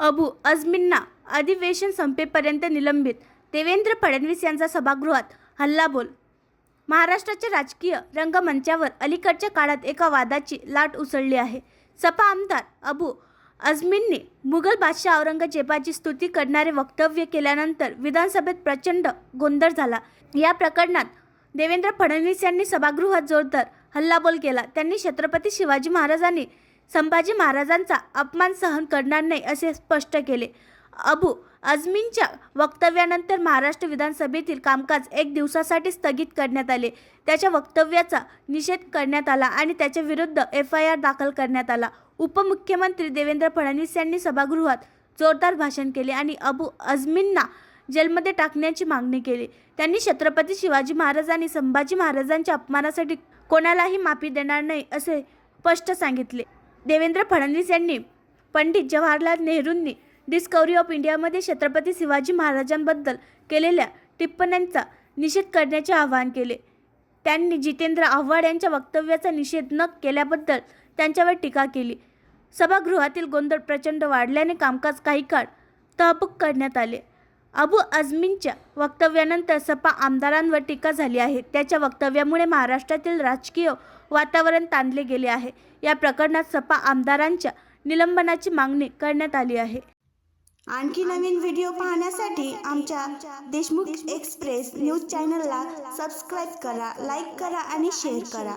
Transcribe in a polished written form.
अबू आझमींना अधिवेशन संपेपर्यंत निलंबित. देवेंद्र फडणवीस यांचा सभागृहात हल्लाबोल. महाराष्ट्राच्या राजकीय रंगमंचावर अलीकडच्या काळात एका वादाची लाट उसळली आहे. सपा आमदार अबू आझमींनी मुघल बादशाह औरंगजेबाची स्तुती करणारे वक्तव्य केल्यानंतर विधानसभेत प्रचंड गोंधळ झाला. या प्रकरणात देवेंद्र फडणवीस यांनी सभागृहात जोरदार हल्लाबोल केला. त्यांनी छत्रपती शिवाजी महाराजांनी संभाजी महाराजांचा अपमान सहन करणार नाही असे स्पष्ट केले. अबू आझमींच्या वक्तव्यानंतर महाराष्ट्र विधानसभेतील कामकाज 1 दिवसासाठी स्थगित करण्यात आले. त्याच्या वक्तव्याचा निषेध करण्यात आला आणि त्याच्या विरुद्ध FIR दाखल करण्यात आला. उपमुख्यमंत्री देवेंद्र फडणवीस यांनी सभागृहात जोरदार भाषण केले आणि अबू आझमींना जेलमध्ये टाकण्याची मागणी केली. त्यांनी छत्रपती शिवाजी महाराज आणि संभाजी महाराजांच्या अपमानासाठी कोणालाही माफी देणार नाही असे स्पष्ट सांगितले. देवेंद्र फडणवीस यांनी पंडित जवाहरलाल नेहरूंनी डिस्कव्हरी ऑफ इंडियामध्ये छत्रपती शिवाजी महाराजांबद्दल केलेल्या टिप्पण्यांचा निषेध करण्याचे आवाहन केले. त्यांनी जितेंद्र आव्हाड यांच्या वक्तव्याचा निषेध न केल्याबद्दल त्यांच्यावर टीका केली. सभागृहातील गोंधळ प्रचंड वाढल्याने कामकाज काही काळ तहकूब करण्यात आले. अबू आझमींच्या वक्तव्यानंतर सपा आमदारांवर टीका झाली आहे. त्याच्या वक्तव्यामुळे महाराष्ट्रातील राजकीय वातावरण ताणले गेले आहे. या प्रकरणात सपा आमदारांच्या निलंबनाची मागणी करण्यात आली आहे. आणखी नवीन व्हिडिओ पाहण्यासाठी आमच्या देशमुख एक्सप्रेस न्यूज चॅनलला सबस्क्राईब करा, लाईक करा आणि शेअर करा.